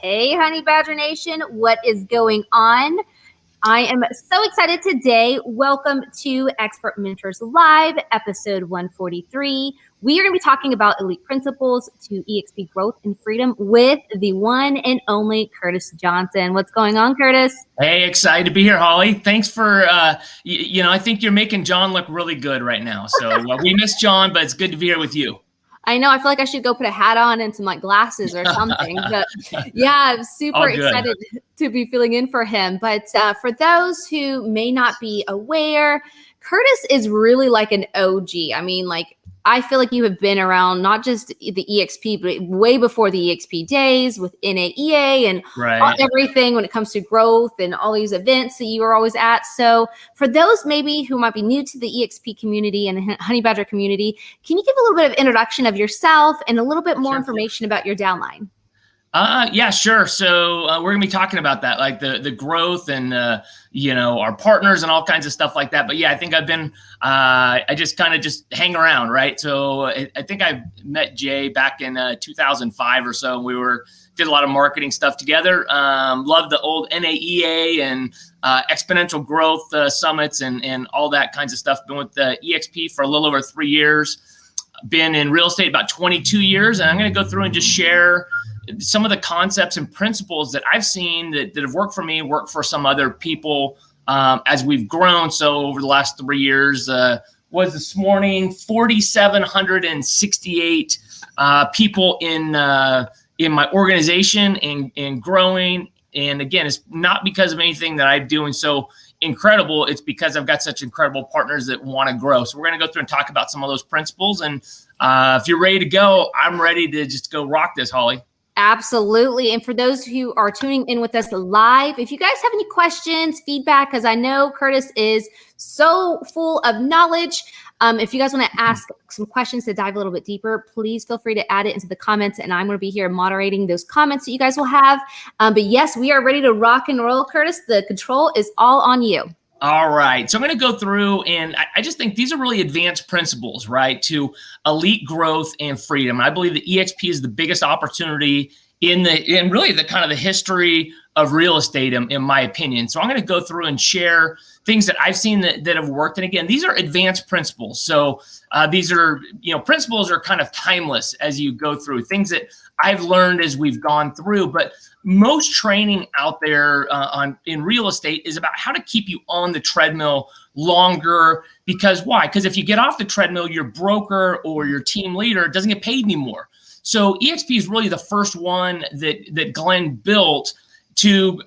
Hey, Honey Badger Nation, what is going on? I am so excited today. Welcome to Expert Mentors Live, episode 143. We are going to be talking about elite principles to eXp growth and freedom with the one and only Curtis Johnson. What's going on, Curtis? Hey, excited to be here, Holly. Thanks for, I think you're making John look really good right now. So we miss John, but it's good to be here with you. I know. I feel like I should go put a hat on and some glasses or something. But yeah, I'm super excited to be filling in for him. But for those who may not be aware, Curtis is really like an OG. I mean, I feel like you have been around not just the eXp, but way before the eXp days with NAEA and everything when it comes to growth and all these events that you were always at. So for those maybe who might be new to the eXp community and the Honey Badger community, can you give a little bit of introduction of yourself and a little bit more information about your downline? Yeah, sure. So we're gonna be talking about that, like the growth and our partners and all kinds of stuff like that. But yeah, I think I've been I just kind of hang around, right? So I think I met Jay back in 2005 or so. We did a lot of marketing stuff together. Loved the old NAEA and exponential growth summits and all that kinds of stuff. Been with the eXp for a little over 3 years. Been in real estate about 22 years, and I'm going to go through and just share some of the concepts and principles that I've seen that have worked for me, worked for some other people as we've grown. So over the last 3 years, was this morning 4,768 people in my organization and growing. And again, it's not because of anything that I'm doing so incredible. It's because I've got such incredible partners that want to grow. So we're going to go through and talk about some of those principles. And if you're ready to go, I'm ready to just go rock this, Holly. Absolutely. And for those who are tuning in with us live, if you guys have any questions, feedback, because I know Curtis is so full of knowledge. If you guys want to ask some questions to dive a little bit deeper, please feel free to add it into the comments, and I'm going to be here moderating those comments that you guys will have. But yes, we are ready to rock and roll, Curtis. The control is all on you. All right. So I'm going to go through, and I just think these are really advanced principles, right, to elite growth and freedom. I believe that eXp is the biggest opportunity in really the kind of the history of real estate, in my opinion. So I'm going to go through and share things that I've seen that have worked. And again, these are advanced principles. So these are, principles are kind of timeless as you go through, things that I've learned as we've gone through. But most training out there in real estate is about how to keep you on the treadmill longer. Because why? Because if you get off the treadmill, your broker or your team leader doesn't get paid anymore. So eXp is really the first one that Glenn built to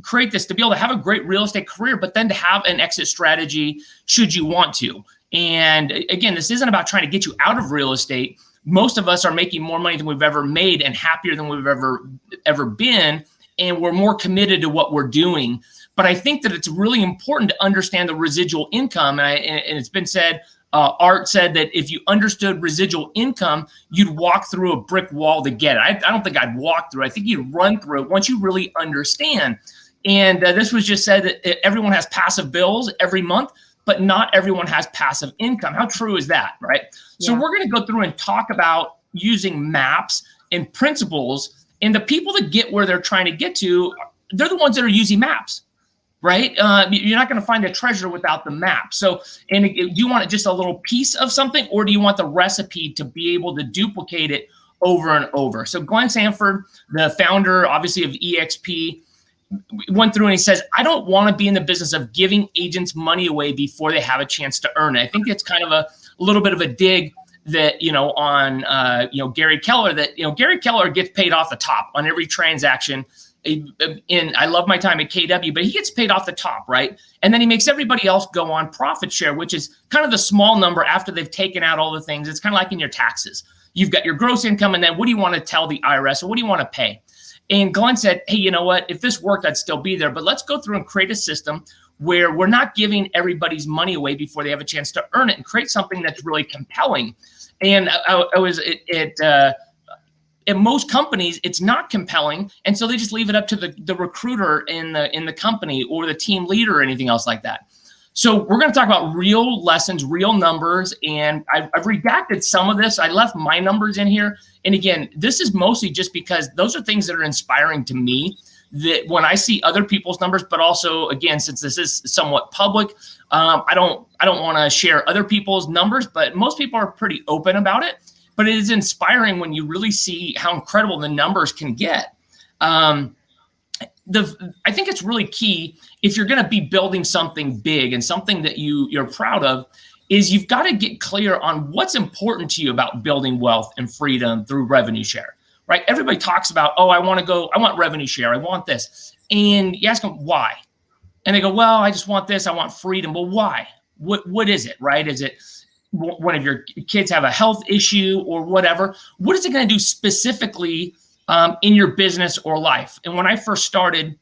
create this, to be able to have a great real estate career, but then to have an exit strategy should you want to. And again, this isn't about trying to get you out of real estate. Most of us are making more money than we've ever made and happier than we've ever been. And we're more committed to what we're doing. But I think that it's really important to understand the residual income. And it's been said, Art said that if you understood residual income, you'd walk through a brick wall to get it. I don't think I'd walk through it. I think you'd run through it once you really understand. And this was just said that everyone has passive bills every month, but not everyone has passive income. How true is that, right? Yeah. So we're going to go through and talk about using maps and principles. And the people that get where they're trying to get to, they're the ones that are using maps. Right? You're not going to find a treasure without the map. So, and do you want just a little piece of something, or do you want the recipe to be able to duplicate it over and over? So Glenn Sanford, the founder, obviously, of eXp, went through and he says, I don't want to be in the business of giving agents money away before they have a chance to earn it. I think it's kind of a little bit of a dig that, on, Gary Keller, that, Gary Keller gets paid off the top on every transaction. And I love my time at KW, but he gets paid off the top, right? And then he makes everybody else go on profit share, which is kind of the small number after they've taken out all the things. It's kind of like in your taxes. you've got your gross income, and then what do you want to tell the IRS, or what do you want to pay? And Glenn said, hey, you know what? If this worked, I'd still be there. But let's go through and create a system where we're not giving everybody's money away before they have a chance to earn it, and create something that's really compelling. And I was in most companies, it's not compelling, and so they just leave it up to the recruiter in the company, or the team leader, or anything else like that. So we're going to talk about real lessons, real numbers, and I've redacted some of this. I left my numbers in here. And again, this is mostly just because those are things that are inspiring to me, that when I see other people's numbers, but also, again, since this is somewhat public, I don't want to share other people's numbers, but most people are pretty open about it. But it is inspiring when you really see how incredible the numbers can get. I think it's really key, if you're going to be building something big and something that you're proud of, is you've got to get clear on what's important to you about building wealth and freedom through revenue share, right? Everybody talks about, oh, I want revenue share, I want this. And you ask them why. And they go, well, I just want this, I want freedom. Well, why? What is it, right? Is it one of your kids have a health issue or whatever? What is it going to do specifically in your business or life? And when I first started,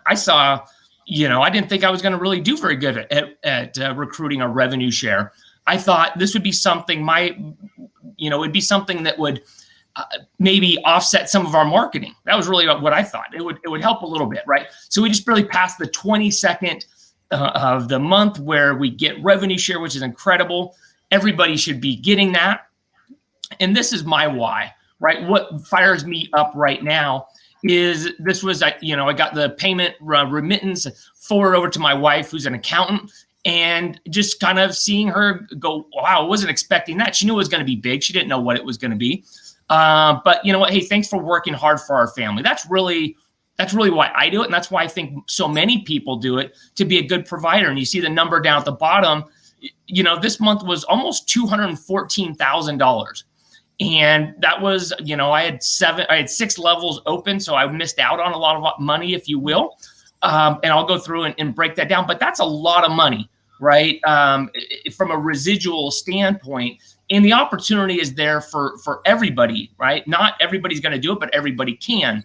I saw, I didn't think I was going to really do very good at recruiting a revenue share. I thought this would be something it'd be something that would maybe offset some of our marketing. That was really what I thought. It would help a little bit, right? So we just barely passed the 22nd of the month where we get revenue share, which is incredible. Everybody should be getting that. And this is my why, right? What fires me up right now is this was, I got the payment remittance forward over to my wife, who's an accountant, and just kind of seeing her go, wow, I wasn't expecting that. She knew it was going to be big. She didn't know what it was going to be. But you know what? Hey, thanks for working hard for our family. That's really why I do it. And that's why I think so many people do it, to be a good provider. And you see the number down at the bottom, this month was almost $214,000. And that was, I had 6 levels open. So I missed out on a lot of money, if you will. And I'll go through and break that down, but that's a lot of money, right? From a residual standpoint. And the opportunity is there for everybody, right? Not everybody's going to do it, but everybody can.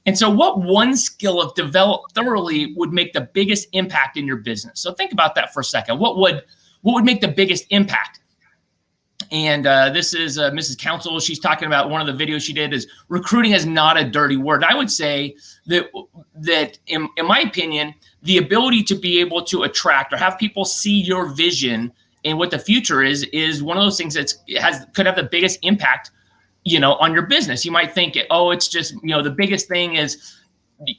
And so what one skill of developed thoroughly would make the biggest impact in your business? So think about that for a second. What would make the biggest impact? And this is Mrs. Council. She's talking about, one of the videos she did is recruiting is not a dirty word. I would say that in my opinion, the ability to be able to attract or have people see your vision and what the future is one of those things that could have the biggest impact, on your business. You might think, oh, it's just, the biggest thing is,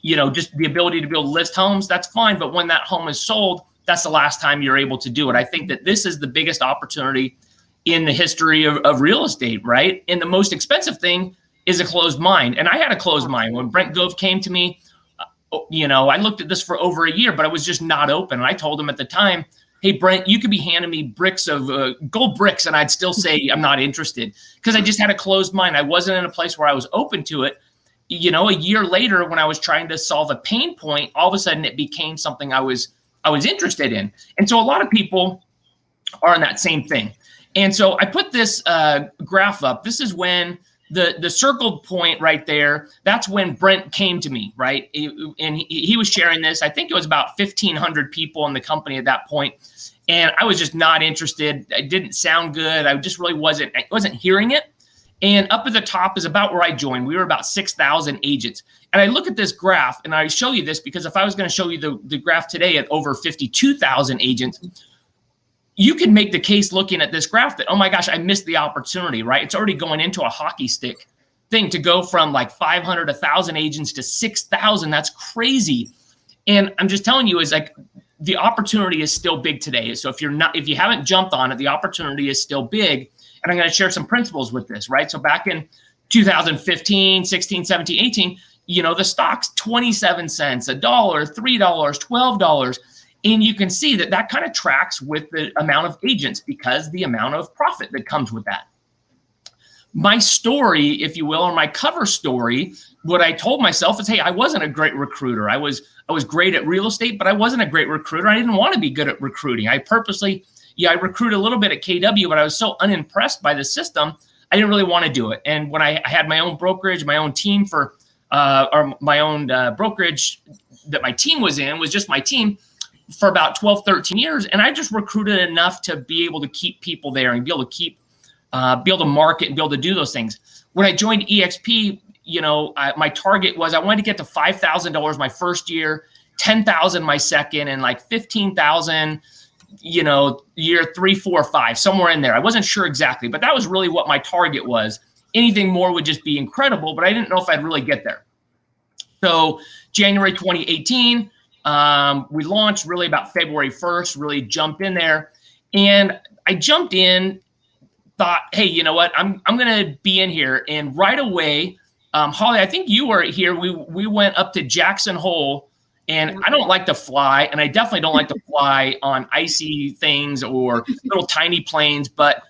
just the ability to be able to list homes. That's fine. But when that home is sold, that's the last time you're able to do it. I think that this is the biggest opportunity in the history of real estate, right? And the most expensive thing is a closed mind. And I had a closed mind. When Brent Gove came to me, I looked at this for over a year, but I was just not open. And I told him at the time, hey, Brent, you could be handing me bricks of gold bricks, and I'd still say I'm not interested, because I just had a closed mind. I wasn't in a place where I was open to it. A year later, when I was trying to solve a pain point, all of a sudden it became something I was interested in. And so a lot of people are in that same thing. And so I put this graph up. This is when the circled point right there, that's when Brent came to me, right? And he was sharing this. I think it was about 1,500 people in the company at that point. And I was just not interested. It didn't sound good. I just really wasn't hearing it. And up at the top is about where I joined. We were about 6,000 agents. And I look at this graph, and I show you this because if I was going to show you the graph today at over 52,000 agents, you could make the case looking at this graph that, oh my gosh, I missed the opportunity, right? It's already going into a hockey stick thing to go from like 500, 1,000 agents to 6,000. That's crazy. And I'm just telling you, is like the opportunity is still big today. So if you haven't jumped on it, the opportunity is still big. And I'm going to share some principles with this, right? So back in 2015, 16, 17, 18, the stock's 27 cents, $1, $3, $12. And you can see that kind of tracks with the amount of agents because the amount of profit that comes with that. My story, if you will, or my cover story, what I told myself is, hey, I wasn't a great recruiter. I was great at real estate, but I wasn't a great recruiter. I didn't want to be good at recruiting. I recruited a little bit at KW, but I was so unimpressed by the system, I didn't really want to do it. And when I had my own brokerage, my own team or my own brokerage that my team was in, was just my team for about 12, 13 years. And I just recruited enough to be able to keep people there and be able to market and be able to do those things. When I joined eXp, my target was I wanted to get to $5,000 my first year, 10,000 my second, and like 15,000, year 3, 4, 5, somewhere in there. I wasn't sure exactly, but that was really what my target was. Anything more would just be incredible, but I didn't know if I'd really get there. So January 2018, we launched really about February 1st, really jumped in there. And I jumped in, thought, hey, you know what? I'm going to be in here. And right away, Holly, I think you were here. We went up to Jackson Hole, and I don't like to fly, and I definitely don't like to fly on icy things or little tiny planes, but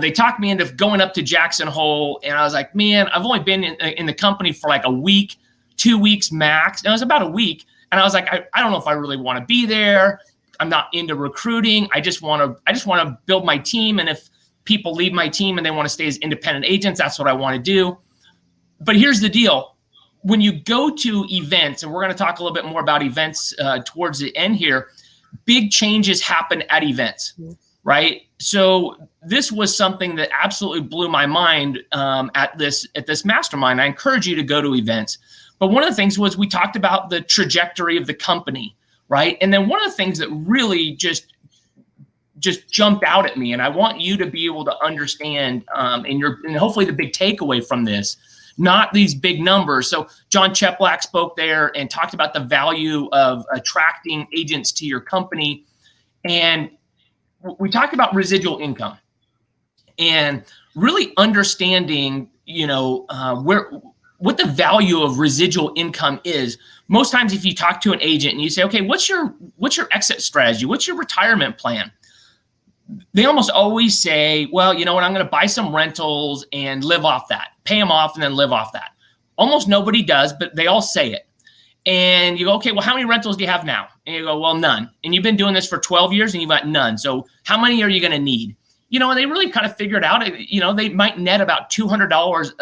they talked me into going up to Jackson Hole, and I was like, man, I've only been in the company for like a week, 2 weeks max. And it was about a week. And I was like, I don't know if I really want to be there. I'm not into recruiting. I just want to build my team. And if people leave my team and they want to stay as independent agents, that's what I want to do. But here's the deal. When you go to events, and we're going to talk a little bit more about events towards the end here, big changes happen at events, right? So this was something that absolutely blew my mind at this mastermind. I encourage you to go to events. But one of the things was we talked about the trajectory of the company, right? And then one of the things that really just jumped out at me, and I want you to be able to understand, and hopefully the big takeaway from this, not these big numbers. So John Cheplack spoke there and talked about the value of attracting agents to your company. And we talked about residual income and really understanding, what the value of residual income is. Most times if you talk to an agent and you say, okay, what's your exit strategy? What's your retirement plan? They almost always say, well, you know what, I'm going to buy some rentals and live off that, pay them off and then live off that. Almost nobody does, but they all say it. And you go, okay, well, how many rentals do you have now? And you go, well, none. And you've been doing this for 12 years and you've got none. So how many are you going to need? And they really kind of figured out, they might net about $200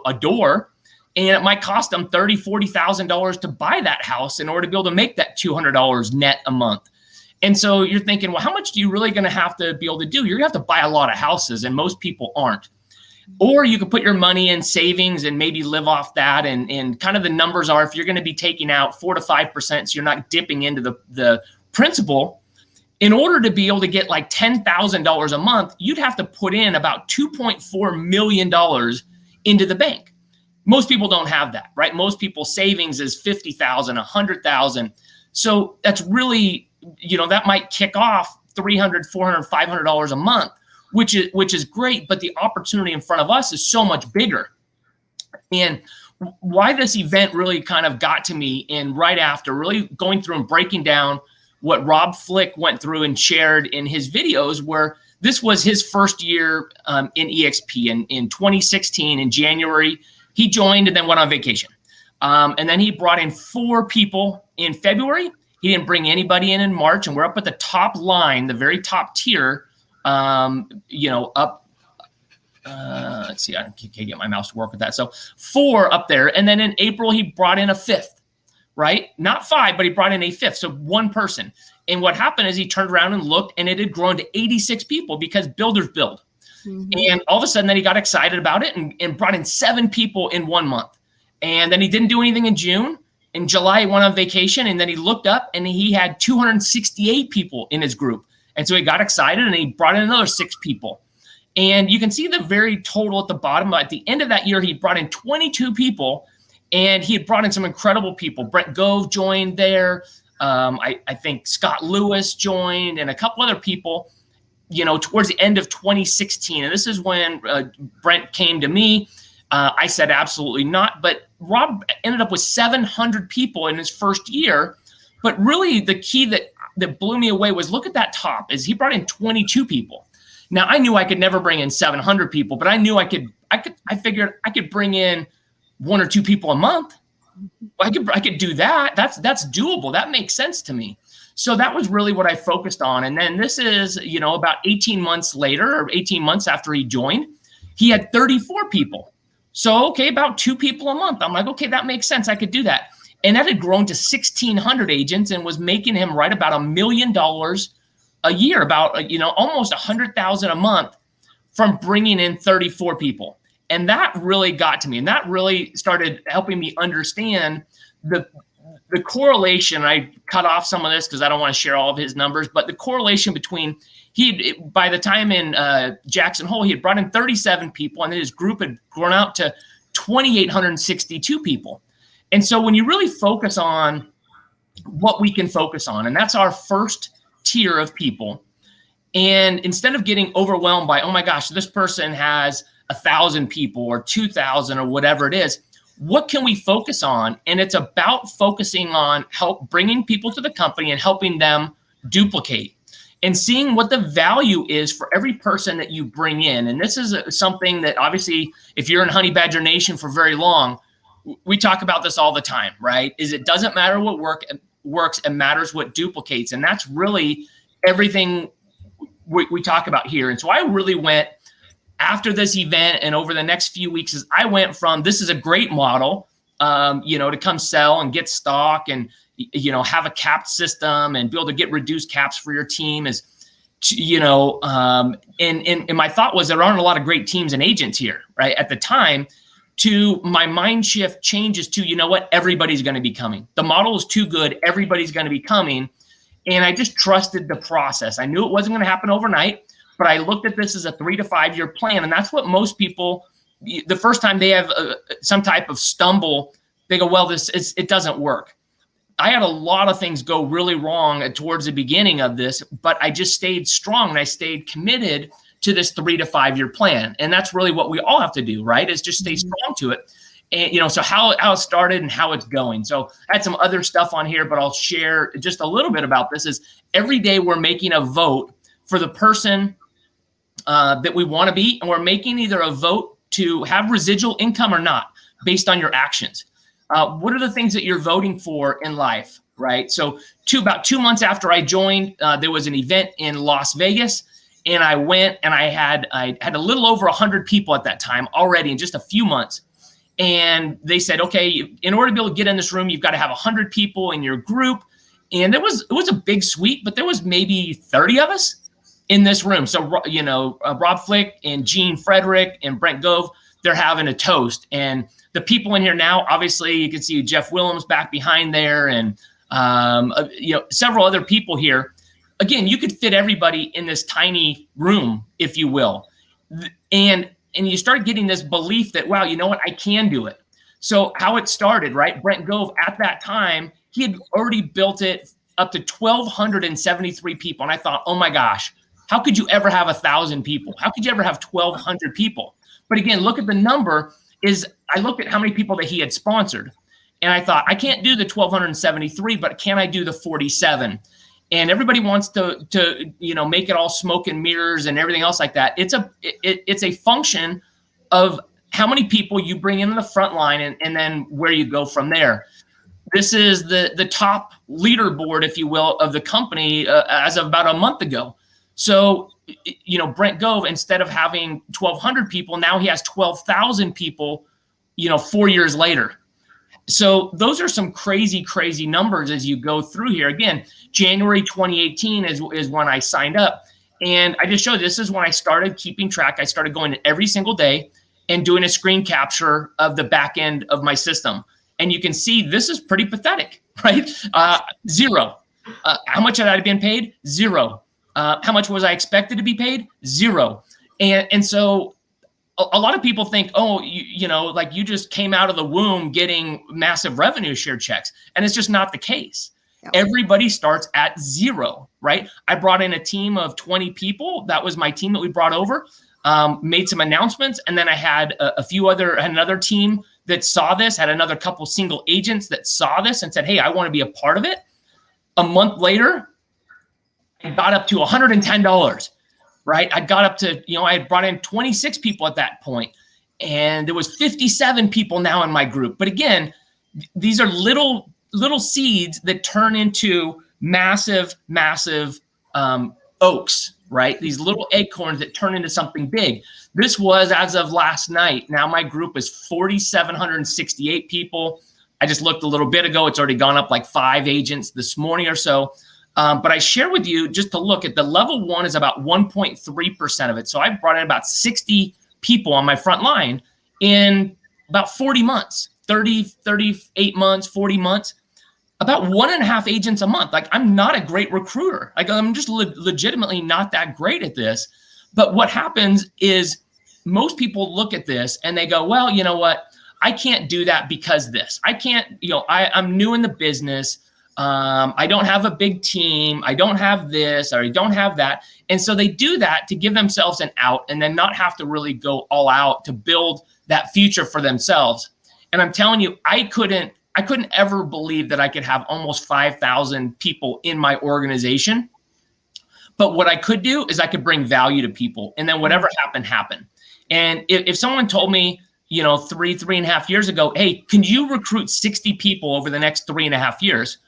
a door, and it might cost them $30,000, $40,000 to buy that house in order to be able to make that $200 net a month. And so you're thinking, well, how much do you really going to have to be able to do? You're going to have to buy a lot of houses, and most people aren't. Or you could put your money in savings and maybe live off that. And kind of the numbers are, if you're going to be taking out 4 to 5%, so you're not dipping into the principal, in order to be able to get like $10,000 a month, you'd have to put in about $2.4 million into the bank. Most people don't have that, right? Most people's savings is $50,000, $100,000. So that's really, that might kick off $300, $400, $500 a month, which is great. But the opportunity in front of us is so much bigger. And why this event really kind of got to me, and right after really going through and breaking down what Rob Flick went through and shared in his videos, where this was his first year in eXp. In 2016, in January, he joined and then went on vacation. And then he brought in 4 people in February. He didn't bring anybody in March. And we're up at the top line, the very top tier, up. Let's see, I can't get my mouse to work with that. So 4 up there. And then in April, he brought in a 5th, right? Not 5, but he brought in a 5th. So 1 person. And what happened is he turned around and looked, and it had grown to 86 people because builders build. Mm-hmm. And all of a sudden then he got excited about it and brought in 7 people in 1 month. And then he didn't do anything in June. In July, he went on vacation, and then he looked up and he had 268 people in his group. And so he got excited and he brought in another 6 people. And you can see the very total at the bottom. At the end of that year, he brought in 22 people, and he had brought in some incredible people. Brent Gove joined there. I think Scott Lewis joined, and a couple other people, towards the end of 2016. And this is when Brent came to me. I said, absolutely not. But Rob ended up with 700 people in his first year. But really the key that blew me away was, look at that top, is he brought in 22 people. Now, I knew I could never bring in 700 people, but I knew I figured I could bring in 1 or 2 people a month. I could do that. That's doable. That makes sense to me. So that was really what I focused on. And then this is, about 18 months later, or 18 months after he joined, he had 34 people. So, okay, about 2 people a month. I'm like, okay, that makes sense. I could do that. And that had grown to 1,600 agents and was making him right about $1 million a year, about, you know, almost 100,000 a month from bringing in 34 people. And that really got to me. And that really started helping me understand the correlation. I cut off some of this because I don't want to share all of his numbers, but the correlation between by the time in Jackson Hole, he had brought in 37 people, and his group had grown out to 2,862 people. And so when you really focus on what we can focus on, and that's our first tier of people, and instead of getting overwhelmed by, oh my gosh, this person has 1,000 people or 2,000 or whatever it is, what can we focus on? And it's about focusing on bringing people to the company and helping them duplicate, and seeing what the value is for every person that you bring in. And this is something that obviously, if you're in Honey Badger Nation for very long, we talk about this all the time, right? Is it doesn't matter what works, it matters what duplicates. And that's really everything we talk about here. And so I really went after this event, and over the next few weeks, I went from, this is a great model, you know, to come sell and get stock and, you know, have a capped system and be able to get reduced caps for your team, is, you know, and my thought was there aren't a lot of great teams and agents here, right? At the time, to my mind shift changes to, you know what, everybody's going to be coming. The model is too good. Everybody's going to be coming. And I just trusted the process. I knew it wasn't going to happen overnight, but I looked at this as a 3 to 5 year plan. And that's what most people, the first time they have some type of stumble, they go, well, it doesn't work. I had a lot of things go really wrong towards the beginning of this, but I just stayed strong and I stayed committed to this 3 to 5 year plan. And that's really what we all have to do, right? Is just stay strong to it. And, you know, so how it started and how it's going. So I had some other stuff on here, but I'll share just a little bit about this. Is every day we're making a vote for the person that we want to be. And we're making either a vote to have residual income or not, based on your actions. What are the things that you're voting for in life, right? So about 2 months after I joined, there was an event in Las Vegas. And I went, and I had a little over 100 people at that time already in just a few months. And they said, okay, in order to be able to get in this room, you've got to have 100 people in your group. And it was a big suite, but there was maybe 30 of us in this room. So, you know, Rob Flick and Gene Frederick and Brent Gove, they're having a toast. And the people in here now, obviously, you can see Jeff Willems back behind there, and you know, several other people here. Again, you could fit everybody in this tiny room, if you will. And you start getting this belief that, wow, you know what, I can do it. So how it started, right? Brent Gove, at that time, he had already built it up to 1,273 people. And I thought, oh my gosh, how could you ever have 1,000 people? How could you ever have 1,200 people? But again, look at the number. I looked at how many people that he had sponsored. And I thought, I can't do the 1,273, but can I do the 47? And everybody wants to you know, make it all smoke and mirrors and everything else like that. It's a function of how many people you bring in the front line, and then where you go from there. This is the top leaderboard, if you will, of the company as of about a month ago. So, you know, Brent Gove, instead of having 1,200 people, now he has 12,000 people, you know, 4 years later. So those are some crazy, crazy numbers as you go through here. Again, January 2018 is when I signed up. And I just showed this is when I started keeping track. I started going every single day and doing a screen capture of the back end of my system. And you can see this is pretty pathetic, right? Zero. How much had I been paid? Zero. How much was I expected to be paid? Zero. And so a lot of people think, oh, you know, like you just came out of the womb getting massive revenue share checks. And it's just not the case. Yep. Everybody starts at zero, right? I brought in a team of 20 people. That was my team that we brought over, made some announcements. And then I had another team that saw this, had another couple single agents that saw this and said, hey, I want to be a part of it. A month later, I got up to $110. Right. I got up to, you know, I had brought in 26 people at that point, and there was 57 people now in my group. But again, these are little seeds that turn into massive oaks, right? These little acorns that turn into something big. This was as of last night. Now my group is 4,768 people. I just looked a little bit ago. It's already gone up like 5 agents this morning or so. But I share with you just to look at the level 1 is about 1.3% of it. So I've brought in about 60 people on my front line in about 40 months, 30, 38 months, 40 months, about 1.5 agents a month. Like, I'm not a great recruiter. Like, I'm just legitimately not that great at this. But what happens is most people look at this and they go, well, you know what? I can't do that because this. I can't, I'm new in the business. I don't have a big team. I don't have this, or I don't have that. And so they do that to give themselves an out and then not have to really go all out to build that future for themselves. And I'm telling you, I couldn't ever believe that I could have almost 5,000 people in my organization. But what I could do is I could bring value to people, and then whatever happened. And if someone told me, 3.5 years ago, hey, can you recruit 60 people over the next 3.5 years?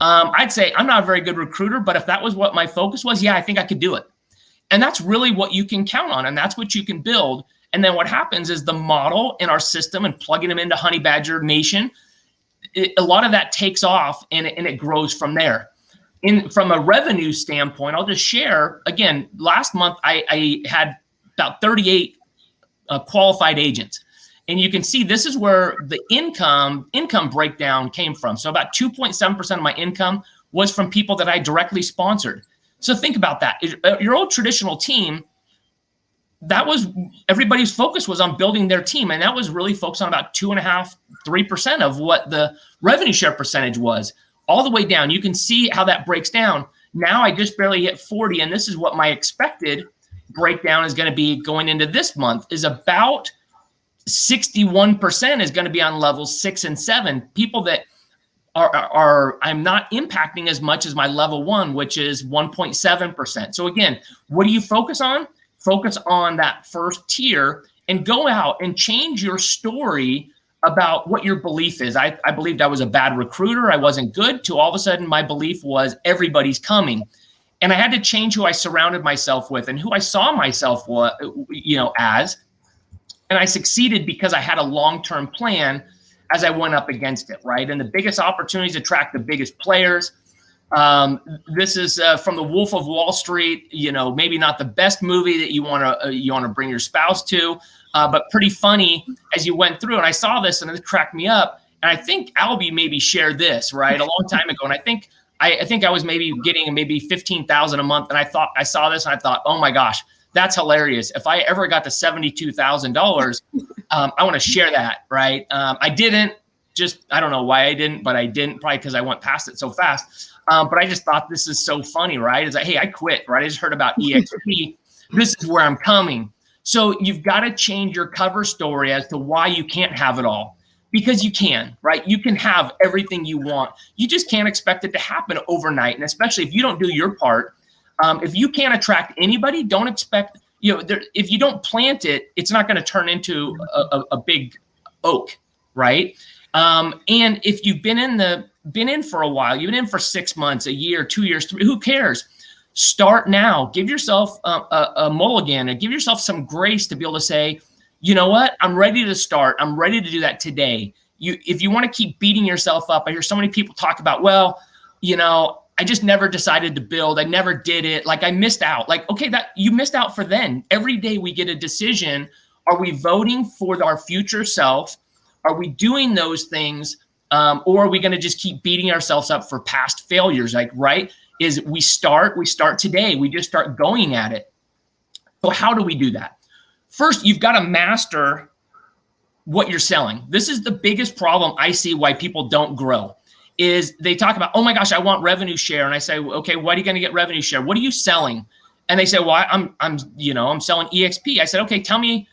I'd say I'm not a very good recruiter, but if that was what my focus was, yeah, I think I could do it. And that's really what you can count on, and that's what you can build. And then what happens is the model in our system and plugging them into Honey Badger Nation, a lot of that takes off and it grows from there. From a revenue standpoint, I'll just share, again, last month I had about 38 qualified agents. And you can see this is where the income breakdown came from. So about 2.7% of my income was from people that I directly sponsored. So think about that. Your old traditional team, that was everybody's focus was on building their team. And that was really focused on about 2.5%, 3% of what the revenue share percentage was, all the way down. You can see how that breaks down. Now I just barely hit 40. And this is what my expected breakdown is going to be going into this month, is about 61% is going to be on levels 6 and 7. People that are I'm not impacting as much as my level 1, which is 1.7%. So again, what do you focus on? Focus on that first tier and go out and change your story about what your belief is. I believed I was a bad recruiter. I wasn't good, to all of a sudden my belief was everybody's coming. And I had to change who I surrounded myself with and who I saw myself as. And I succeeded because I had a long-term plan as I went up against it, right? And the biggest opportunities attract the biggest players. This is from The Wolf of Wall Street. Maybe not the best movie that you want to bring your spouse to, but pretty funny as you went through. And I saw this and it cracked me up. And I think Albie maybe shared this, right, a long time ago. And I think I was maybe getting maybe $15,000 a month. And I saw this and I thought, oh my gosh, that's hilarious. If I ever got to $72,000, I want to share that, right? I didn't. I don't know why I didn't, but I didn't, probably because I went past it so fast. But I just thought this is so funny, right? It's like, hey, I quit, right? I just heard about eXp. This is where I'm coming. So you've got to change your cover story as to why you can't have it all. Because you can, right? You can have everything you want. You just can't expect it to happen overnight. And especially if you don't do your part. If you can't attract anybody, don't expect, if you don't plant it, it's not going to turn into a big oak, right? And if you've been in for a while, you've been in for 6 months, a year, 2 years, 3, who cares? Start now. Give yourself a mulligan, and give yourself some grace to be able to say, you know what? I'm ready to start. I'm ready to do that today. If you want to keep beating yourself up, I hear so many people talk about, well, I just never decided to build. I never did it. Like, I missed out. Like, okay, that you missed out for then. Every day we get a decision. Are we voting for our future self? Are we doing those things? Or are we going to just keep beating ourselves up for past failures? Like, right? Is we start today. We just start going at it. So how do we do that? First, you've got to master what you're selling. This is the biggest problem I see why people don't grow. Is they talk about, oh my gosh, I want revenue share. And I say, okay, what are you going to get revenue share? What are you selling? And they say, well, I'm selling eXp. I said, okay, tell me,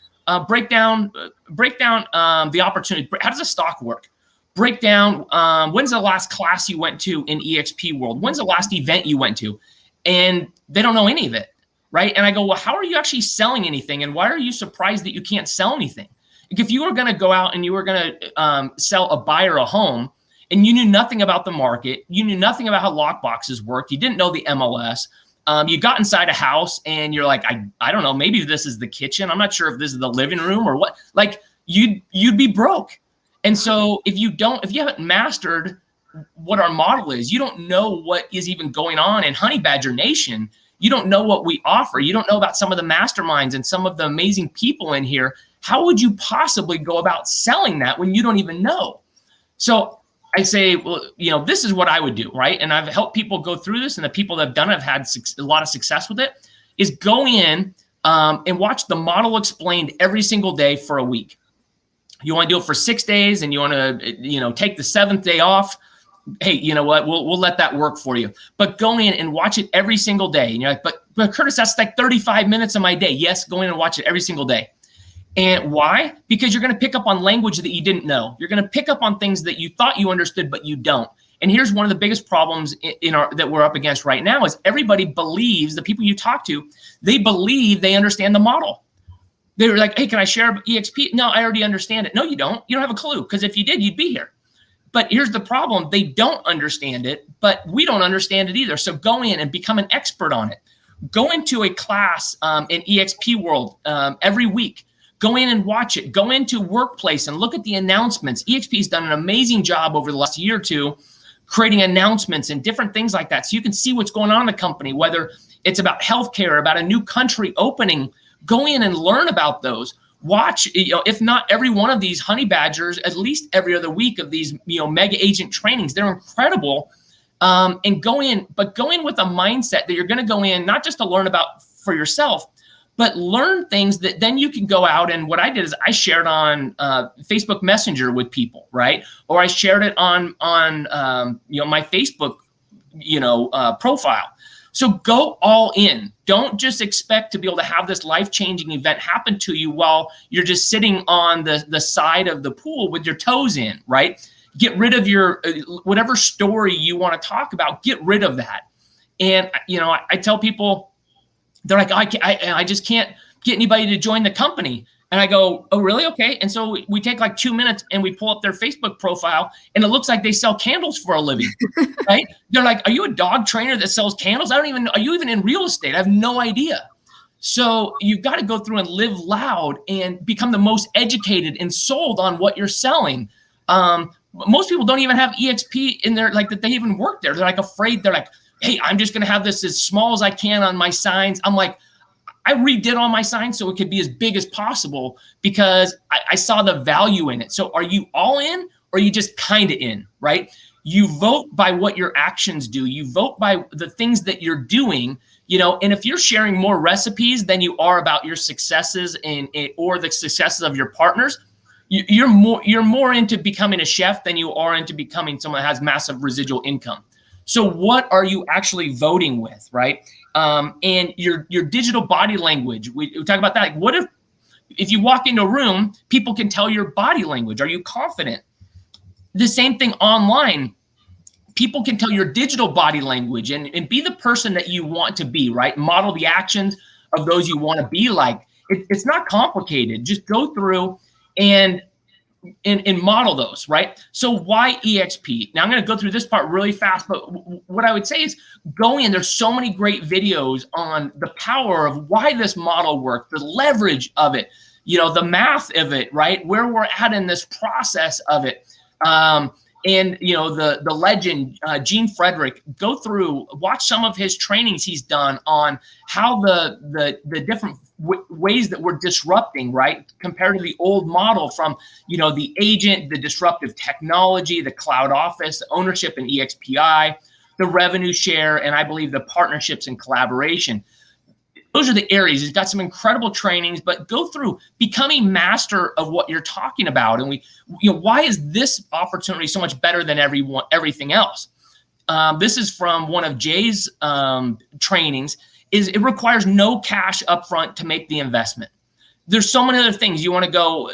break down the opportunity. How does a stock work? Break down, when's the last class you went to in eXp world? When's the last event you went to? And they don't know any of it, right? And I go, well, how are you actually selling anything? And why are you surprised that you can't sell anything? Like, if you were going to go out and you were going to sell a buyer a home, and you knew nothing about the market, you knew nothing about how lockboxes work, you didn't know the MLS, You got inside a house and you're like, I don't know, maybe this is the kitchen. I'm not sure if this is the living room or what. Like you'd be broke. And so if you haven't mastered what our model is, you don't know what is even going on in Honey Badger Nation. You don't know what we offer. You don't know about some of the masterminds and some of the amazing people in here. How would you possibly go about selling that when you don't even know? So I say, well, this is what I would do, right? And I've helped people go through this, and the people that have done it have had a lot of success with it, is go in and watch the model explained every single day for a week. You want to do it for 6 days, and you want to, take the 7th day off. Hey, you know what? We'll let that work for you. But go in and watch it every single day. And you're like, but Curtis, that's like 35 minutes of my day. Yes, go in and watch it every single day. And why? Because you're going to pick up on language that you didn't know. You're going to pick up on things that you thought you understood, but you don't. And here's one of the biggest problems that we're up against right now is everybody believes, the people you talk to, they believe they understand the model. They were like, hey, can I share eXp? No, I already understand it. No, you don't. You don't have a clue, because if you did, you'd be here. But here's the problem. They don't understand it, but we don't understand it either. So go in and become an expert on it. Go into a class in eXp world every week. Go in and watch it. Go into Workplace and look at the announcements. eXp has done an amazing job over the last year or two creating announcements and different things like that, so you can see what's going on in the company, whether it's about healthcare, about a new country opening. Go in and learn about those. Watch, if not every one of these Honey Badgers, at least every other week of these, mega agent trainings. They're incredible. And go in with a mindset that you're going to go in not just to learn about for yourself, but learn things that then you can go out. And what I did is I shared on Facebook Messenger with people, right? Or I shared it on my Facebook, profile. So go all in. Don't just expect to be able to have this life-changing event happen to you while you're just sitting on the side of the pool with your toes in, right? Get rid of your whatever story you want to talk about. Get rid of that. And I tell people, they're like, I just can't get anybody to join the company. And I go, oh, really? Okay. And so we take like 2 minutes and we pull up their Facebook profile, and it looks like they sell candles for a living, right? They're like, are you a dog trainer that sells candles? Are you even in real estate? I have no idea. So you've got to go through and live loud and become the most educated and sold on what you're selling. Most people don't even have eXp in there, like that they even work there. They're like afraid. They're like, hey, I'm just going to have this as small as I can on my signs. I'm like, I redid all my signs so it could be as big as possible because I saw the value in it. So are you all in, or are you just kind of in, right? You vote by what your actions do. You vote by the things that you're doing, and if you're sharing more recipes than you are about your successes or the successes of your partners, you're more into becoming a chef than you are into becoming someone that has massive residual income. So what are you actually voting with, right? And your digital body language. We talk about that. Like, what if you walk into a room, people can tell your body language? Are you confident? The same thing online. People can tell your digital body language and be the person that you want to be, right? Model the actions of those you want to be like. It's not complicated. Just go through and model those, right? So why eXp? Now I'm going to go through this part really fast, but what I would say is go in. There's so many great videos on the power of why this model works, the leverage of it, the math of it, right? Where we're at in this process of it. And the legend, Gene Frederick, go through, watch some of his trainings he's done on how the different ways that we're disrupting, right? Compared to the old model from, the agent, the disruptive technology, the cloud office, the ownership in EXPI, the revenue share, and I believe the partnerships and collaboration. Those are the areas. He's got some incredible trainings, but go through, become a master of what you're talking about. And why is this opportunity so much better than everything else? This is from one of Jay's trainings. It requires no cash upfront to make the investment. There's so many other things. You want to go,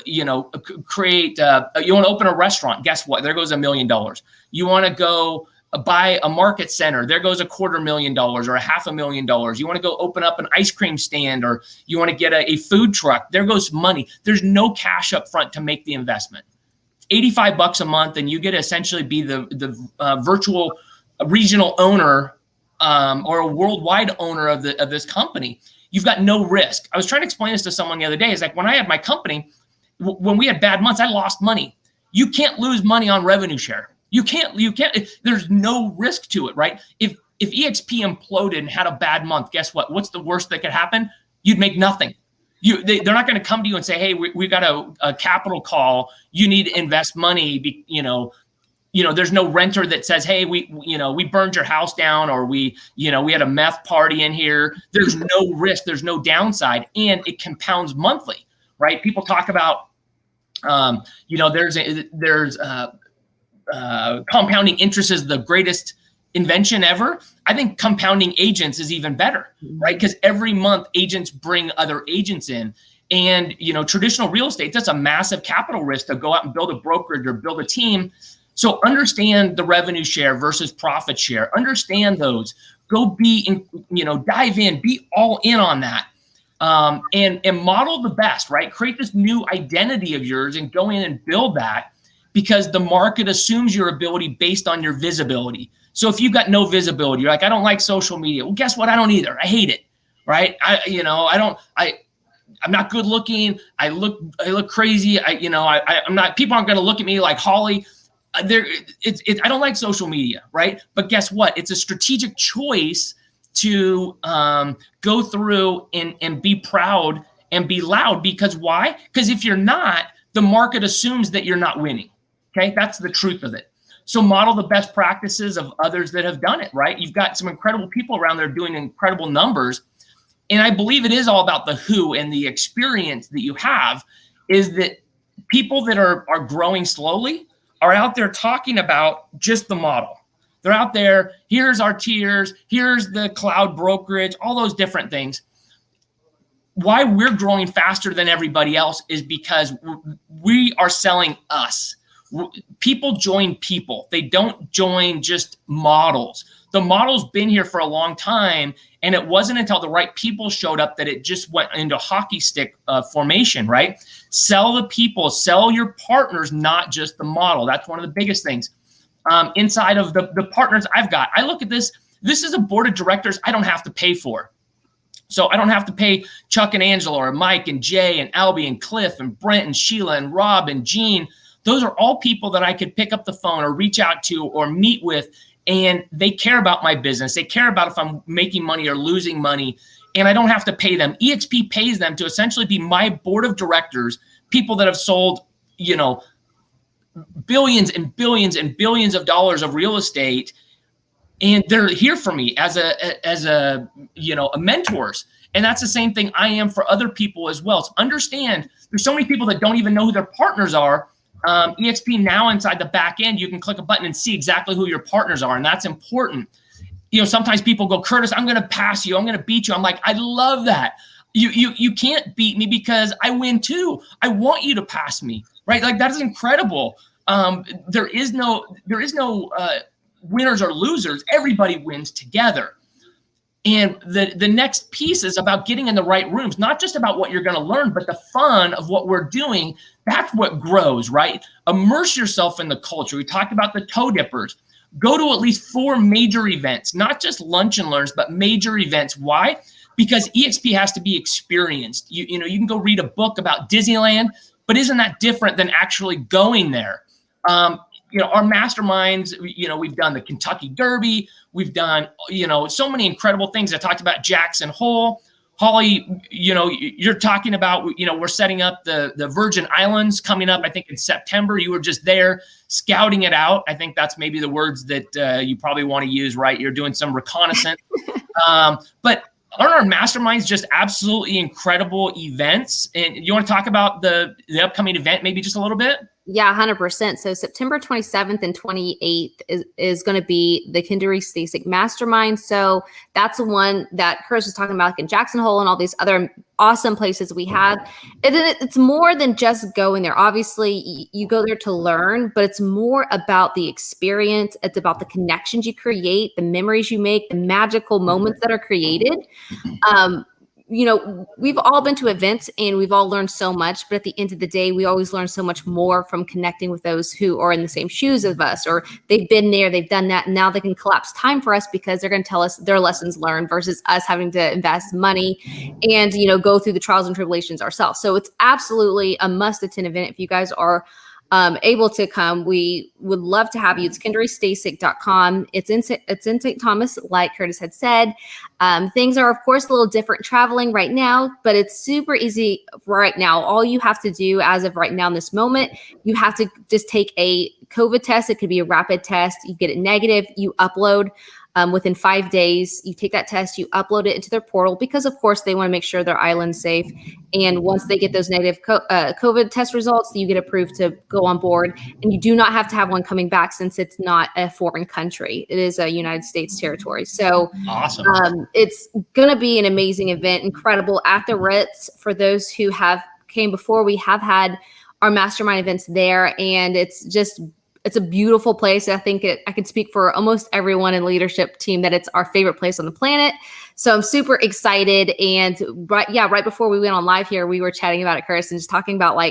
create, you want to open a restaurant. Guess what? There goes $1 million. You want to go buy a market center. There goes $250,000 or $500,000. You want to go open up an ice cream stand, or you want to get a food truck. There goes money. There's no cash up front to make the investment. $85 a month, and you get to essentially be the virtual regional owner or a worldwide owner of this company, you've got no risk. I was trying to explain this to someone the other day. It's like when I had my company, when we had bad months, I lost money. You can't lose money on revenue share. You can't, there's no risk to it, right? If eXp imploded and had a bad month, guess what? What's the worst that could happen? You'd make nothing. They're not going to come to you and say, hey, we got a capital call. You need to invest money. There's no renter that says, hey, we burned your house down, or we had a meth party in here. There's no risk. There's no downside. And it compounds monthly, right? People talk about, there's compounding interest is the greatest invention ever. I think compounding agents is even better, right? Because every month agents bring other agents in. And, traditional real estate, that's a massive capital risk to go out and build a brokerage or build a team. So understand the revenue share versus profit share. Understand those. Go dive in, be all in on that. And model the best, right? Create this new identity of yours and go in and build that, because the market assumes your ability based on your visibility. So if you've got no visibility, you're like, I don't like social media. Well, guess what? I don't either. I hate it, right? I'm not good looking. I look crazy. I'm not, people aren't going to look at me like Holly. I don't like social media, right? But guess what? It's a strategic choice to go through and be proud and be loud. Because why? Because if you're not, the market assumes that you're not winning. Okay, that's the truth of it. So model the best practices of others that have done it, right? You've got some incredible people around there doing incredible numbers. And I believe it is all about the who, and the experience that you have is that people that are growing slowly are out there talking about just the model. They're out there, here's our tiers, here's the cloud brokerage, all those different things. Why we're growing faster than everybody else is because we are selling us. People join people. They don't join just models. The model's been here for a long time, and it wasn't until the right people showed up that it just went into hockey stick formation, right? Sell the people, sell your partners, not just the model. That's one of the biggest things. Inside of the partners I've got, I look at this is a board of directors I don't have to pay for. So I don't have to pay Chuck and Angela or Mike and Jay and Albie and Cliff and Brent and Sheila and Rob and Gene. Those are all people that I could pick up the phone or reach out to or meet with, and they care about my business. They care about if I'm making money or losing money, and I don't have to pay them. eXp pays them to essentially be my board of directors, people that have sold, billions and billions and billions of dollars of real estate, and they're here for me as a mentors. And that's the same thing I am for other people as well. So understand, there's so many people that don't even know who their partners are. eXp now, inside the back end, you can click a button and see exactly who your partners are. And that's important. Sometimes people go, Curtis, I'm going to pass you. I'm going to beat you. I'm like, I love that. You can't beat me because I win too. I want you to pass me, right? Like, that is incredible. There is no winners or losers. Everybody wins together. And the next piece is about getting in the right rooms, not just about what you're going to learn, but the fun of what we're doing. That's what grows, right? Immerse yourself in the culture. We talked about the toe dippers. Go to at least 4 major events, not just lunch and learns, but major events. Why? Because eXp has to be experienced. You can go read a book about Disneyland, but isn't that different than actually going there? Our masterminds, we've done the Kentucky Derby. We've done, so many incredible things. I talked about Jackson Hole. Holly, you're talking about, we're setting up the Virgin Islands coming up, I think in September. You were just there scouting it out. I think that's maybe the words that you probably want to use, right? You're doing some reconnaissance. But aren't our masterminds just absolutely incredible events? And you want to talk about the upcoming event maybe just a little bit? Yeah, 100%. So September 27th and 28th is going to be the Kinderi Stasic Mastermind. So that's the one that Chris was talking about, like in Jackson Hole and all these other awesome places we have. And then it's more than just going there. Obviously, you go there to learn, but it's more about the experience. It's about the connections you create, the memories you make, the magical moments that are created. we've all been to events and we've all learned so much, but at the end of the day, we always learn so much more from connecting with those who are in the same shoes as us, or they've been there, they've done that, and now they can collapse time for us because they're going to tell us their lessons learned versus us having to invest money and, go through the trials and tribulations ourselves. So it's absolutely a must-attend event. If you guys are able to come, we would love to have you. It's KendryStaysick.com. It's in St. Thomas, like Curtis had said. Things are, of course, a little different traveling right now, but it's super easy right now. All you have to do as of right now in this moment, you have to just take a COVID test. It could be a rapid test. You get it negative, you upload. Within 5 days, you take that test, you upload it into their portal because, of course, they want to make sure their island's safe. And once they get those negative COVID test results, you get approved to go on board. And you do not have to have one coming back since it's not a foreign country. It is a United States territory. So awesome. It's going to be an amazing event, incredible at the Ritz. For those who have came before, we have had our mastermind events there, and it's a beautiful place. I think I can speak for almost everyone in the leadership team that it's our favorite place on the planet. So I'm super excited. And right before we went on live here, we were chatting about it, Curtis, and just talking about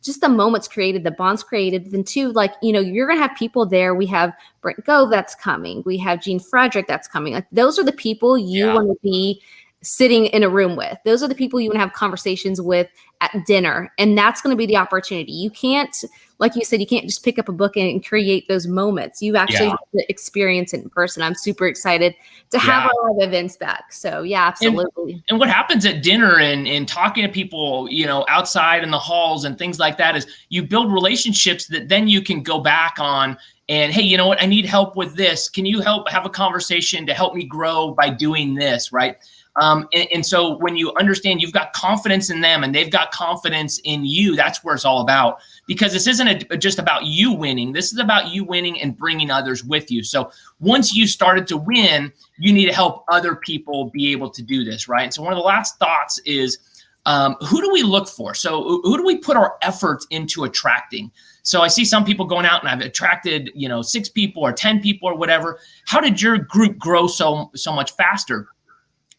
just the moments created, the bonds created. Then too, you're going to have people there. We have Brent Gove that's coming. We have Gene Frederick that's coming. Those are the people you want to be sitting in a room with. Those are the people you want to have conversations with at dinner. And that's going to be the opportunity. You can't, like you said, you can't just pick up a book and create those moments. You actually have to experience it in person. I'm super excited to have our live events back. So yeah, absolutely. And what happens at dinner and talking to people, outside in the halls and things like that is you build relationships that then you can go back on and, hey, you know what? I need help with this. Can you help have a conversation to help me grow by doing this, right? And so when you understand you've got confidence in them and they've got confidence in you, that's where it's all about. Because this isn't just about you winning. This is about you winning and bringing others with you. So once you started to win, you need to help other people be able to do this, right? And so one of the last thoughts is, who do we look for? So who do we put our efforts into attracting? So I see some people going out and I've attracted, 6 people or 10 people or whatever. How did your group grow so much faster?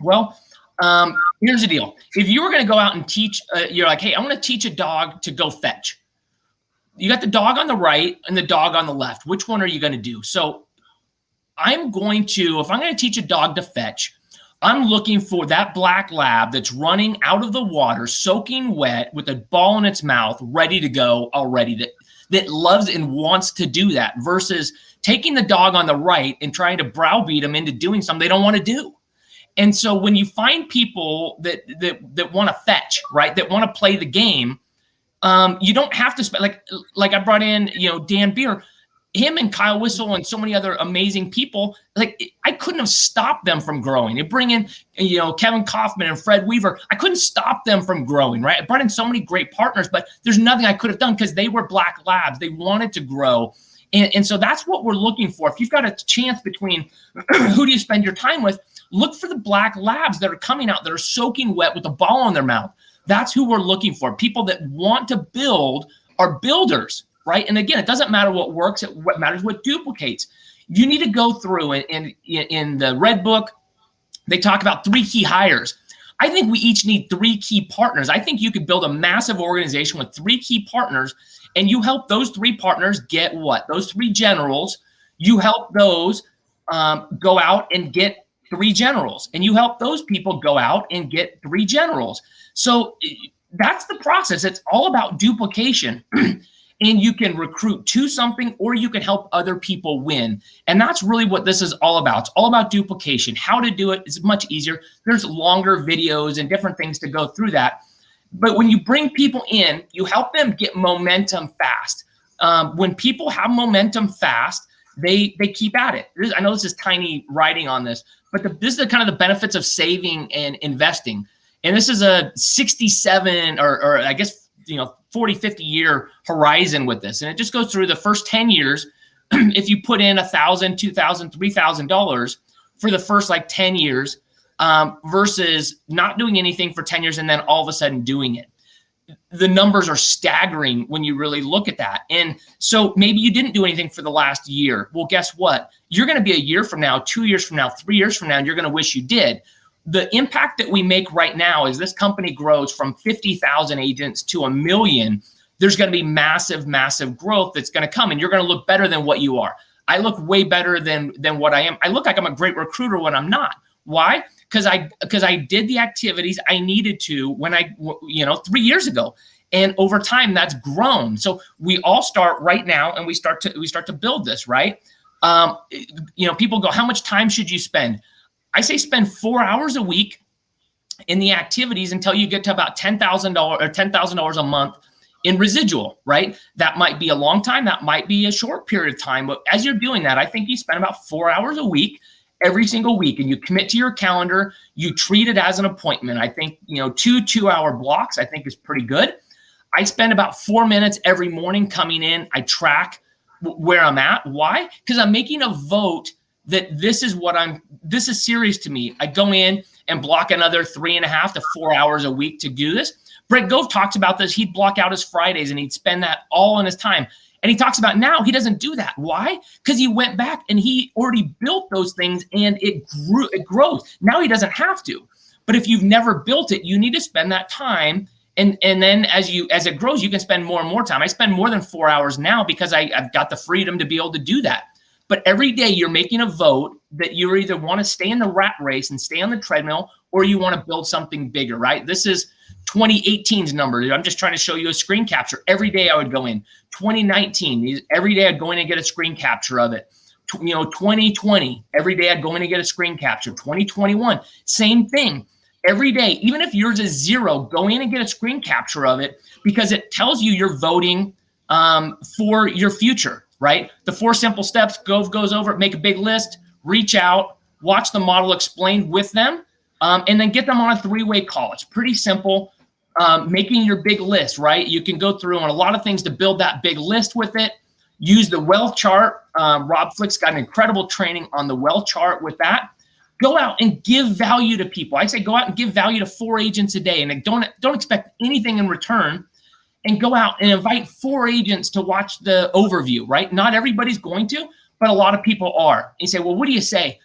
Well, here's the deal. If you were going to go out and teach, you're like, hey, I want to teach a dog to go fetch. You got the dog on the right and the dog on the left. Which one are you going to do? So if I'm going to teach a dog to fetch, I'm looking for that black lab that's running out of the water, soaking wet with a ball in its mouth, ready to go already, that loves and wants to do that, versus taking the dog on the right and trying to browbeat them into doing something they don't want to do. And so when you find people that want to fetch, right, that want to play the game, you don't have to spend, like I brought in, Dan Beer, him and Kyle Whistle and so many other amazing people. I couldn't have stopped them from growing. You bring in, Kevin Kaufman and Fred Weaver. I couldn't stop them from growing, right? I brought in so many great partners, but there's nothing I could have done because they were black labs. They wanted to grow. And so that's what we're looking for. If you've got a chance between who do you spend your time with, look for the black labs that are coming out that are soaking wet with a ball in their mouth. That's who we're looking for. People that want to build are builders, right? And again, it doesn't matter what works. What matters what duplicates. You need to go through and in the Red Book, they talk about 3 key hires. I think we each need 3 key partners. I think you could build a massive organization with 3 key partners, and you help those 3 partners get what? Those 3 generals. You help those go out and get 3 generals, and you help those people go out and get 3 generals. So that's the process. It's all about duplication. And you can recruit to something, or you can help other people win. And that's really what this is all about. It's all about duplication. How to do it is much easier. There's longer videos and different things to go through that. But when you bring people in, you help them get momentum fast. When people have momentum fast, they keep at it. I know this is tiny writing on this, but this is the kind of the benefits of saving and investing. And this is a 67 or I guess, 40, 50 year horizon with this. And it just goes through the first 10 years. If you put in $1,000, $2,000, $3,000 for the first 10 years, versus not doing anything for 10 years and then all of a sudden doing it. The numbers are staggering when you really look at that. And so maybe you didn't do anything for the last year. Well, guess what? You're going to be a year from now, 2 years from now, 3 years from now, and you're going to wish you did. the impact that we make right now is this company grows from 50,000 agents to 1 million. There's going to be massive, massive growth that's going to come, and you're going to look better than what you are. I look way better than what I am. I look like I'm a great recruiter when I'm not. Why? Because I did the activities I needed to when 3 years ago. And over time, that's grown. So we all start right now, and we start to build this, right? People go, how much time should you spend? I say spend 4 hours a week in the activities until you get to about $10,000 or $10,000 a month in residual, right? That might be a long time. That might be a short period of time. But as you're doing that, I think you spend about 4 hours a week every single week, and you commit to your calendar. You treat it as an appointment. I think, 2-hour blocks, I think is pretty good. I spend about 4 minutes every morning coming in. I track where I'm at. Why? Because I'm making a vote that this is serious to me. I go in and block another 3.5 to 4 hours a week to do this. Brett Gove talks about this. He'd block out his Fridays and he'd spend that all in his time. And he talks about now he doesn't do that. Why? Because he went back and he already built those things and it grows. Now he doesn't have to. But if you've never built it, you need to spend that time. And then as it grows, you can spend more and more time. I spend more than 4 hours now because I've got the freedom to be able to do that. But every day you're making a vote that you either want to stay in the rat race and stay on the treadmill, or you want to build something bigger, right? This is 2018's number. I'm just trying to show you a screen capture. Every day I would go in. 2019, every day I'd go in and get a screen capture of it. 2020, every day I'd go in and get a screen capture. 2021, same thing. Every day, even if yours is 0, go in and get a screen capture of it because it tells you you're voting for your future, right? The 4 simple steps, Gove goes over it, make a big list, reach out, watch the model explained with them, and then get them on a 3-way call. It's pretty simple. Making your big list, right? You can go through on a lot of things to build that big list with it. Use the wealth chart. Rob Flick's got an incredible training on the wealth chart with that. Go out and give value to people. I say go out and give value to 4 agents a day, and don't expect anything in return. And go out and invite 4 agents to watch the overview, right? Not everybody's going to, but a lot of people are. And you say, well, what do you say?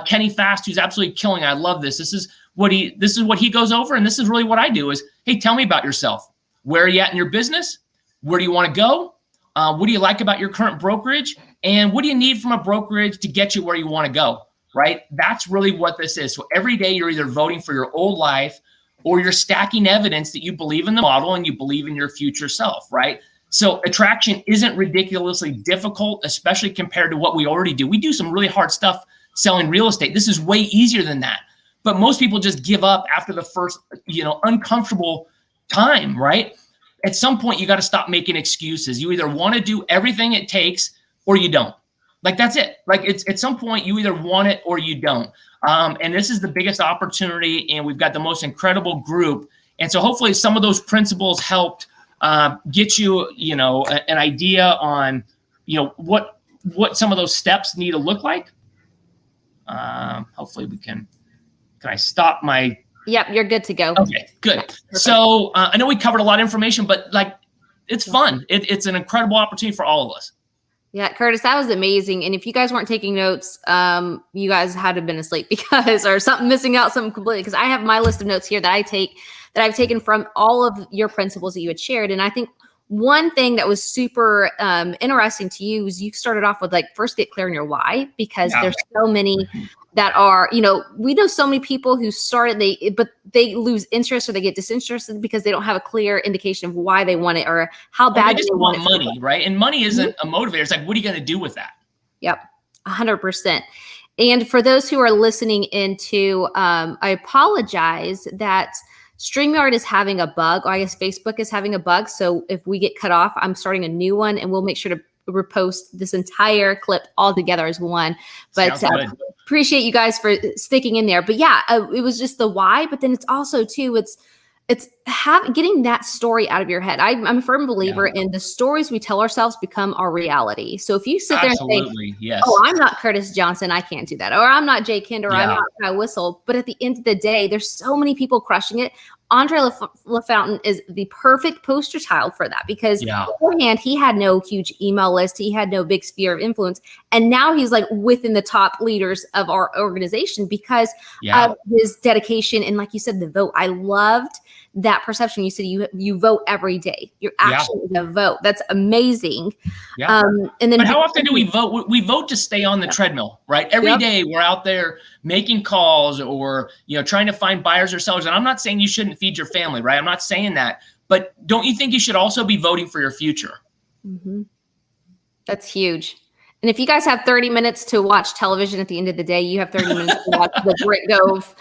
Kenny Fast, who's absolutely killing. I love this. This is what he goes over, and this is really what I do is, hey, tell me about yourself. Where are you at in your business? Where do you want to go? What do you like about your current brokerage? And what do you need from a brokerage to get you where you want to go? Right? That's really what this is. So every day you're either voting for your old life or you're stacking evidence that you believe in the model and you believe in your future self, right? So attraction isn't ridiculously difficult, especially compared to what we already do. We do some really hard stuff selling real estate. This is way easier than that. But most people just give up after the first, uncomfortable time, right? At some point, you got to stop making excuses. You either want to do everything it takes or you don't. Like, that's it. Like, it's at some point you either want it or you don't. And this is the biggest opportunity, and we've got the most incredible group. And so hopefully some of those principles helped get you, an idea on, what some of those steps need to look like. Hopefully we can I stop my. Yep, you're good to go. Okay, good. Perfect. So I know we covered a lot of information, but it's fun. It's an incredible opportunity for all of us. Yeah, Curtis, that was amazing. And if you guys weren't taking notes, you guys had to have been asleep or something missing out, something completely. Because I have my list of notes here that I've taken from all of your principles that you had shared. And I think one thing that was super interesting to you is you started off with first get clear on your why, because there's so many that are, we know so many people who started, but they lose interest or they get disinterested because they don't have a clear indication of why they want it or how bad they just want money, right? And money isn't a motivator. It's what are you going to do with that? Yep, 100%. And for those who are listening into, I apologize that StreamYard is having a bug. Or I guess Facebook is having a bug. So if we get cut off, I'm starting a new one, and we'll make sure to repost this entire clip all together as one. But appreciate you guys for sticking in there. But yeah, it was just the why. But then it's also too, it's getting that story out of your head. I'm a firm believer in the stories we tell ourselves become our reality. So if you sit there and think, oh, I'm not Curtis Johnson, I can't do that. Or I'm not Jay Kinder, or I'm not Kyle Whistle. But at the end of the day, there's so many people crushing it. Andre LaFountain is the perfect poster child for that, because beforehand, he had no huge email list. He had no big sphere of influence. And now he's like within the top leaders of our organization because of his dedication. And like you said, the vote. I loved that perception. You said you vote every day. Your action is a vote. That's amazing. And then, but how often do we vote? We vote to stay on the treadmill, right? Every day we're out there making calls or, trying to find buyers or sellers. And I'm not saying you shouldn't feed your family, right? I'm not saying that, but don't you think you should also be voting for your future? Mm-hmm. That's huge. And if you guys have 30 minutes to watch television at the end of the day, you have 30 minutes to watch the Britt Gove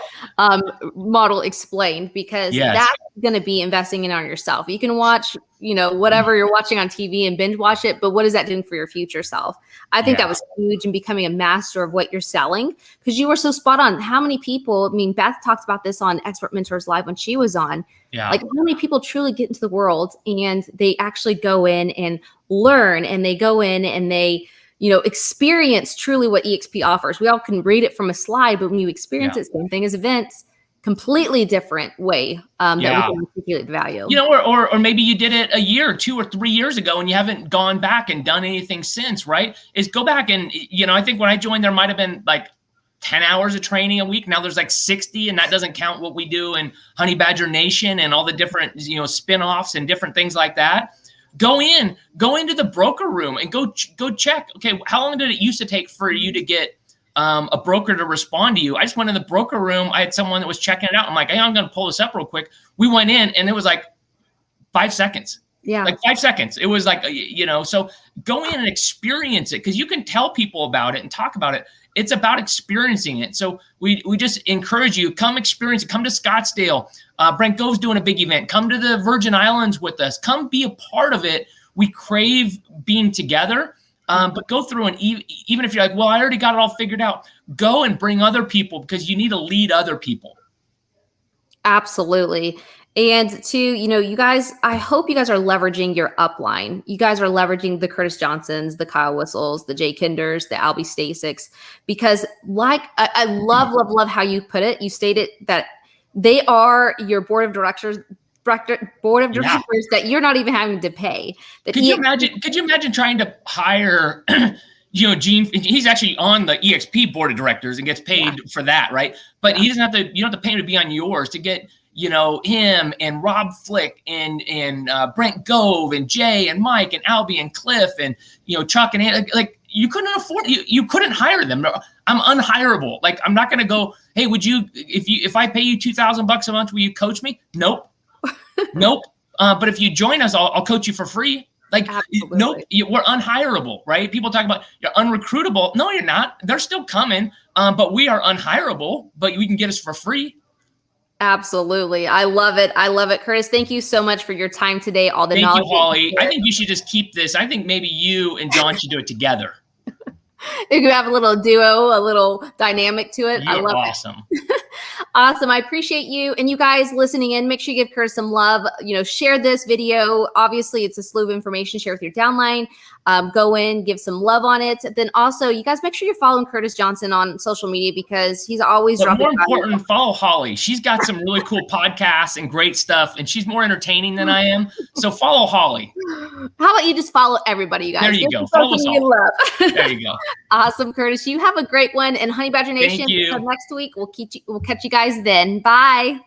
model explained, because that's going to be investing in on yourself. You can watch, whatever you're watching on TV and binge watch it, but what is that doing for your future self? I think that was huge in becoming a master of what you're selling, because you were so spot on. How many people, Beth talked about this on Expert Mentors Live when she was on, like how many people truly get into the world and they actually go in and learn, and they go in and they, experience truly what eXp offers. We all can read it from a slide, but when you experience it, same thing as events, completely different way that we can articulate the value. Or maybe you did it a year, 2 or 3 years ago, and you haven't gone back and done anything since, right? Is go back and, I think when I joined, there might've been like 10 hours of training a week. Now there's like 60, and that doesn't count what we do in Honey Badger Nation and all the different, spin-offs and different things like that. Go into the broker room and go check. Okay, how long did it used to take for you to get a broker to respond to you? I just went in the broker room. I had someone that was checking it out. I'm like, hey, I'm going to pull this up real quick. We went in, and it was like 5 seconds. Yeah, like 5 seconds. It was like, so go in and experience it, because you can tell people about it and talk about it. It's about experiencing it. So we just encourage you, come experience it. Come to Scottsdale. Brent Gove's doing a big event. Come to the Virgin Islands with us. Come be a part of it. We crave being together. But go through, and even if you're like, well, I already got it all figured out, go and bring other people, because you need to lead other people. Absolutely. And to, you guys, I hope you guys are leveraging your upline. You guys are leveraging the Curtis Johnsons, the Kyle Whistles, the Jay Kinders, the Albie Stasics, because I love how you put it. You stated that they are your board of directors that you're not even having to pay. Could you imagine trying to hire, Gene? He's actually on the eXp board of directors and gets paid for that, right? But he doesn't have to. You don't have to pay him to be on yours to get, him and Rob Flick and Brent Gove and Jay and Mike and Albie and Cliff and Chuck and Ann. Like you couldn't afford. You couldn't hire them. I'm unhireable. Like I'm not going to go. Hey, would you if I pay you $2,000 a month, will you coach me? Nope. Nope. But if you join us, I'll coach you for free. Like, nope, we're unhireable, right? People talk about you're unrecruitable. No, you're not. They're still coming, but we are unhireable, but we can get us for free. Absolutely. I love it. I love it. Curtis, thank you so much for your time today. All the knowledge. Thank you, Holly. I think you should just keep this. I think maybe you and John should do it together. You could have a little duo, a little dynamic to it. I love awesome. it. Awesome. I appreciate you. And you guys listening in, make sure you give Curtis some love. Share this video. Obviously, it's a slew of information. Share with your downline. Go in, give some love on it. Then also, you guys make sure you're following Curtis Johnson on social media, because he's always dropping. More important, follow Holly. She's got some really cool podcasts and great stuff, and she's more entertaining than I am. So follow Holly. How about you just follow everybody, you guys? There you go. Follow us all. There you go. Awesome, Curtis. You have a great one. And Honey Badger Nation, until next week, we'll catch you guys then. Bye.